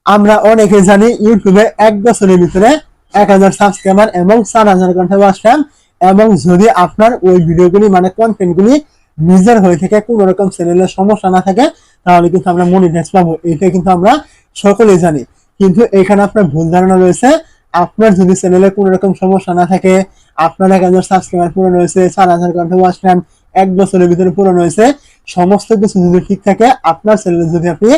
আমরা অনেকে জানি ইউটিউবে 1 বছরের ভিতরে 1000 সাবস্ক্রাইবার এবং 4000 ঘন্টা ওয়াচ টাইম। এবং যদি আপনার ওই ভিডিওগুলি মানে কন্টেন্টগুলি নিজের হয়ে থাকে, কোনো রকম চ্যানেলের সমস্যা না থাকে, তাহলে কিন্তু আমরা মনিটাইজ পাবো। এটা কিন্তু আমরা সকলেই জানি। কিন্তু এখানে আপনার ভুল ধারণা রয়েছে। আপনার যদি চ্যানেলে কোনো রকম সমস্যা না থাকে, আপনার 1000 সাবস্ক্রাইবার পূরণ হয়েছে, 4000 ঘন্টা ওয়াচ টাইম 1 বছরের ভিতরে পূরণ হয়েছে, সমস্ত কিছু যদি ঠিক থাকে, আপনার চ্যানেলে যদি আপনি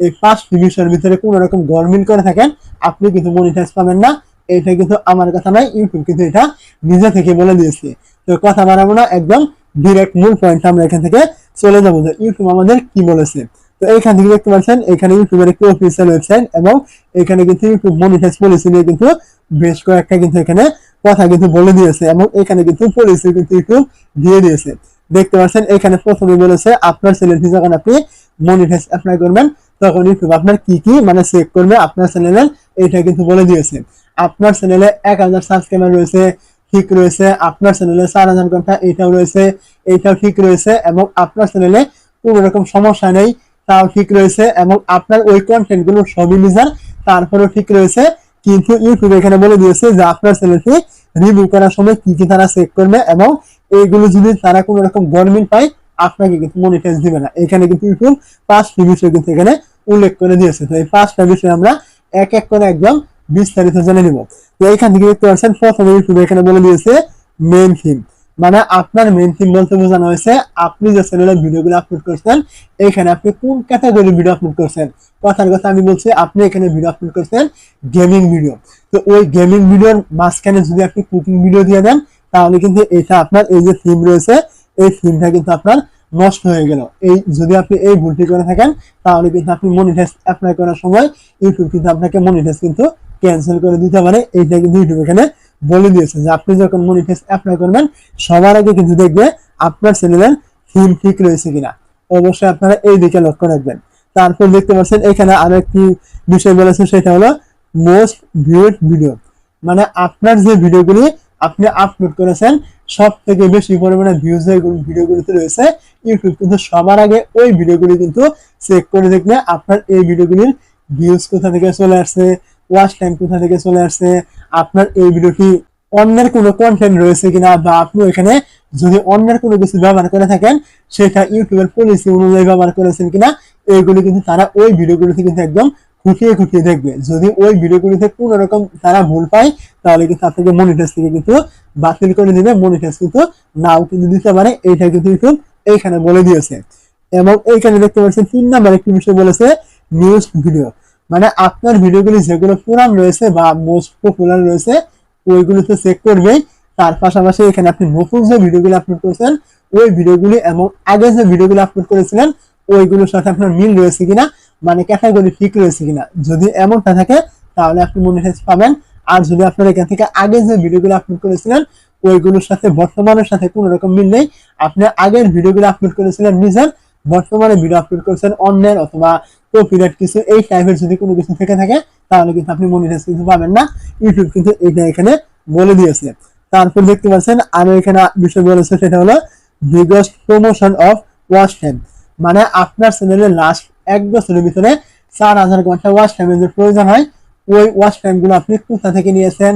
এই 5টি বিষয়ের ভিতরে কোনো রকম গরমিল করে থাকেন, আপনি কিন্তু মনিটাইজ পাবেন না। এটা কিন্তু আমার কথা নয়, ইউটিউব কিন্তু এটা নিজে থেকে বলে দিয়েছে। তো কথা বাড়াবো না, একদম ডিরেক্ট মূল পয়েন্ট আমরা এখান থেকে চলে যাবো যে ইউটিউব আমাদের কি বলেছে। তো এইখান থেকে দেখতে পাচ্ছেন এখানে ইউটিউবের একটি অফিসিয়াল ওয়েবসাইট, এবং এখানে কিন্তু ইউটিউব মনিটাইজ পলিসি নিয়ে কিন্তু বেশ কয়েকটা কিন্তু এখানে কথা কিন্তু বলে দিয়েছে, এবং এখানে কিন্তু পলিসি কিন্তু ইউটিউব দিয়ে দিয়েছে। দেখতে পাচ্ছেন এখানে প্রথমে বলেছে আপনার চ্যানেলটি যখন আপনি মনিটাইজ অ্যাপ্লাই করবেন, তখন ইউটিউব আপনার কি কি মানে চেক করবে আপনার চ্যানেলের, এটা কিন্তু বলে দিয়েছে। আপনার চ্যানেলে 1000 সাবস্ক্রাইবার রয়েছে, ঠিক রয়েছে। আপনার চ্যানেলে 4000 ঘন্টা, এটাও রয়েছে, এটাও ঠিক রয়েছে। এবং আপনার চ্যানেলে কোনো রকম সমস্যা নেই, তাও ঠিক রয়েছে। এবং আপনার ওই কন্টেন্ট গুলো সবই নিজের, তারপরেও ঠিক রয়েছে। কিন্তু ইউটিউব এখানে বলে দিয়েছে যে আপনার চ্যানেলটি রিভিউ করার সময় কি কি তারা চেক করবে, এবং এইগুলো যদি তারা কোনো রকম গরমিল পায়, আপনাকে কিন্তু মনিটাইজ দিবে না। এখানে কিন্তু ইউটিউব 5টি বিষয় কিন্তু এখানে উল্লেখ করে দিয়েছে। তো এই 5টা বিষয় আমরা এক এক করে একদম বিস্তারিত জেনে নিব। তো এখান থেকে দেখতে পাচ্ছেন প্রথমে ইউটিউব এখানে বলে দিয়েছে মেইন থিম। মানে আপনার মেইন থিম বলতে বোঝানো হয়েছে আপনি যে চ্যানেলে ভিডিওগুলো আপলোড করছেন, এখানে আপনি কোন ক্যাটাগরির ভিডিও আপলোড করছেন। কথার কথা আমি বলছি, আপনি এখানে ভিডিও আপলোড করছেন গেমিং ভিডিও। তো ওই গেমিং ভিডিওর মাঝখানে যদি আপনি কুকিং ভিডিও দিয়ে দেন, তাহলে কিন্তু এটা আপনার এই যে থিম রয়েছে, এই থিমটা কিন্তু আপনার নষ্ট হয়ে গেল। এই যদি আপনি এই ভুলটি করে থাকেন, তাহলে কিন্তু আপনি মনিটাইজ অ্যাপ্লাই করার সময় ইউটিউব কিন্তু আপনাকে মনিটাইজ কিন্তু ক্যান্সেল করে দিতে পারে। এইটা কিন্তু ইউটিউব এখানে বলে দিয়েছে যে আপনি যখন মনিটাইজ অ্যাপ্লাই করবেন, সবার আগে কিন্তু দেখবে আপনার চ্যানেলের থিম ঠিক রয়েছে কিনা। অবশ্যই আপনারা এই দিকে লক্ষ্য রাখবেন। তারপর দেখতে পাচ্ছেন এখানে আরো একটি বিষয় বলেছে, সেটা হলো মোস্ট ভিউড ভিডিও। মানে আপনার যে ভিডিওগুলি আপনি আপলোড করেছেন, সব থেকে বেশি পরিমাণে ভিউজ ভিডিওগুলিতে রয়েছে, ইউটিউব কিন্তু সবার আগে ওই ভিডিওগুলি কিন্তু চেক করে দেখবে আপনার এই ভিডিওগুলির ভিউজ কোথা থেকে চলে আসছে, ওয়াচ টাইম কোথা থেকে চলে আসছে, আপনার এই ভিডিওটি অন্যের কোনো কন্টেন্ট রয়েছে কিনা, বা আপনি এখানে যদি অন্যের কোনো কিছু ব্যবহার করে থাকেন, সেটা ইউটিউবের পলিসি অনুযায়ী ব্যবহার করেছেন কিনা, এইগুলি কিন্তু তারা ওই ভিডিওগুলিতে কিন্তু একদম খুঁটিয়ে খুঁটিয়ে দেখবে। যদি ওই ভিডিওগুলিতে কোনো রকম তারা ভুল পায়, তাহলে কিন্তু আপনাকে মনিটাইজ থেকে কিন্তু বাতিল করে দিবে, মনিটাইজ কিন্তু নাও কিন্তু দিতে পারে। এইটা কিন্তু ইউটিউব এইখানে বলে দিয়েছে। এবং এইখানে দেখতে পাচ্ছেন 3 নাম্বার একটি বিষয় বলেছে নিউজ ভিডিও। মানে আপনার ভিডিওগুলি যেগুলো পুরান রয়েছে বা মোস্ট পপুলার রয়েছে, ওইগুলোতে চেক করবে। তার পাশাপাশি এখানে আপনি নতুন যে ভিডিওগুলো আপলোড করেছেন, ওই ভিডিওগুলি এবং আগে যে ভিডিওগুলো আপলোড করেছিলেন, ওইগুলোর সাথে আপনার মিল রয়েছে কিনা, মানে ক্যাটাগরি ঠিক রয়েছে কিনা। যদি এমনটা থাকে, তাহলে আপনি মনিটাইজ পাবেন। আর যদি আপনার এখান থেকে আগে যে ভিডিওগুলো আপলোড করেছিলেন, ওইগুলোর সাথে বর্তমানের সাথে কোনো রকম মিল নেই, আপনি আগের ভিডিওগুলো আপলোড করেছিলেন নিজের, বর্তমানে ভিডিও আপলোড করেছেন অন্যের, অথবা কপিরাইট কিছু এই টাইপের যদি কোনো কিছু থেকে থাকে, তাহলে কিন্তু আপনি মনিটাইজ কিন্তু পাবেন না। ইউটিউব কিন্তু এইটা এখানে বলে দিয়েছে। তারপর দেখতে পাচ্ছেন আরো এখানে বিষয় বলেছে, সেটা হলো biggest promotion of watch time. মানে আপনার চ্যানেলের লাস্ট 1 বছরের ভিতরে 4000 ঘন্টা ওয়াচ টাইমের যে প্রয়োজন হয়, ওই ওয়াচ টাইম গুলো আপনি কোথা থেকে নিয়েছেন,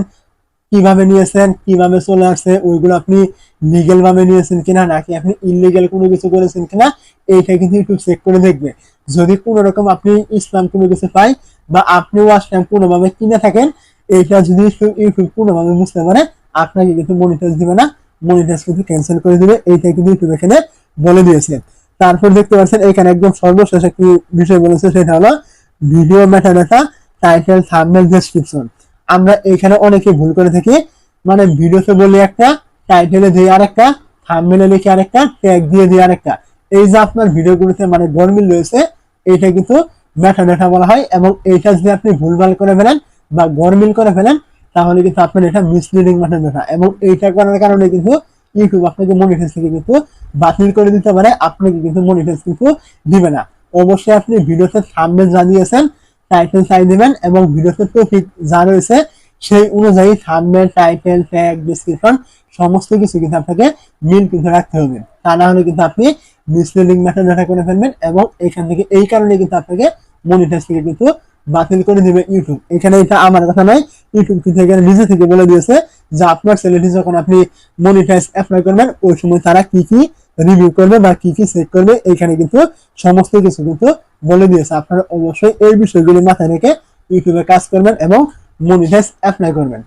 কিভাবে নিয়েছেন, কিভাবে চলে আসছে, ওইগুলো আপনি লিগেল ভাবে নিয়েছেন কিনা, নাকি আপনি ইলিগেল কোনো কিছু করেছেন কিনা, এইটা কিন্তু ইউটিউব চেক করে দেখবে। যদি কোনো রকম আপনি ইসলাম কোনো কিছু পাই, বা আপনি ওয়াচ টাইম কোনোভাবে কিনে থাকেন, এইটা যদি ইউটিউব কোনোভাবে বুঝতে পারে, আপনাকে কিন্তু মনিটাইজ দিবে না, মনিটাইজ কিন্তু ক্যান্সেল করে দিবে। এইটা কিন্তু ইউটিউব এখানে বলে দিয়েছে। তারপর দেখতে পাচ্ছেন এখানে একদম সর্বশেষ একটি বিষয় বলেছে, সেটা হলো video meta data, title, thumbnail, description. আমরা এখানে অনেকে ভুল করে থাকি। মানে ভিডিওতে বলি একটা, টাইটেলে দিই আরেকটা, থাম্বনেলে লিখে আরেকটা, ট্যাগ দিয়ে দিই আরেকটা। এই যে আপনার ভিডিওগুলোতে মানে গরমিল রয়েছে, এইটা কিন্তু মেটা ডেটা বলা হয়। এবং এইটা যদি আপনি ভুলভাল করে ফেলেন বা গরমিল করে ফেলেন, তাহলে কিন্তু আপনার এটা মিসলিডিং মেটা ডেটা, এবং এইটা করার কারণে কিন্তু ইউটিউব আপনাকে মনিটাইজ থেকে কিন্তু বাতিল করে দিতে পারে, আপনাকে কিন্তু মনিটাইজ কিন্তু দিবে না। অবশ্যই আপনি ভিডিওতে থাম্বনেল যা দিয়েছেন, টাইটেল চাই দিবেন, এবং ভিডিওতে টপিক যা রয়েছে সেই অনুযায়ী থাম্বনেল, টাইটেল, ট্যাগ, ডেসক্রিপশন সমস্ত কিছু কিন্তু আপনাকে মিল কিন্তু রাখতে হবে। তা না হলে কিন্তু আপনি মিসলিডিং মেটা ডেটা করে ফেলবেন, এবং এখান থেকে এই কারণে কিন্তু আপনাকে মনিটাইজ থেকে কিন্তু বাতিল করে দিবে ইউটিউব। এখানে এটা আমার কথা নয়, ইউটিউব কিন্তু এখানে নিজে থেকে বলে দিয়েছে যে আপনার চ্যানেলটি যখন আপনি মনিটাইজ অ্যাপ্লাই করবেন ওই সময় তারা কি কি রিভিউ করবে বা কি কি চেক করবে এখানে কিন্তু সমস্ত কিছু কিন্তু বলে দিয়েছে। আপনারা অবশ্যই এই বিষয়গুলি মাথায় রেখে ইউটিউবে কাজ করবেন এবং মনিটাইজ অ্যাপ্লাই করবেন।